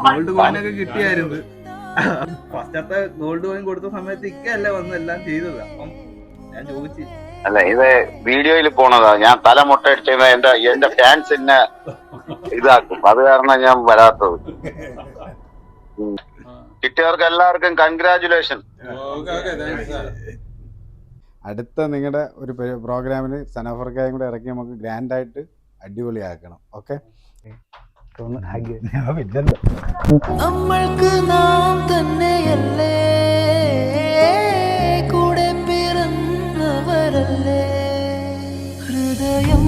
Gold കോയിനൊക്കെ കിട്ടിയായിരുന്നു. ഫസ്റ്റത്തെ gold coin കൊടുത്ത സമയത്ത് ഇക്കല്ല വന്ന് എല്ലാം ചെയ്തത്. അപ്പം ഞാൻ ചോദിച്ചു, അല്ല ഇത് വീഡിയോയിൽ പോണതാ. ഞാൻ തല മുട്ടയടിച്ച എന്റെ ഫാൻസ് എന്നെ ഇതാക്കും, അത് കാരണം ഞാൻ വരാത്തത്. കിട്ടിയവർക്ക് എല്ലാവർക്കും കൺഗ്രാജുലേഷൻ. അടുത്ത നിങ്ങളുടെ ഒരു പ്രോഗ്രാമിന് സനഫർക്കായും കൂടെ ഇറക്കി നമുക്ക് ഗ്രാൻഡായിട്ട് അടിപൊളിയാക്കണം. ഓക്കെ, നമ്മൾക്ക് നാം തന്നെയല്ലേ, കൂടെ പിറന്നവരല്ലേ, ഹൃദയം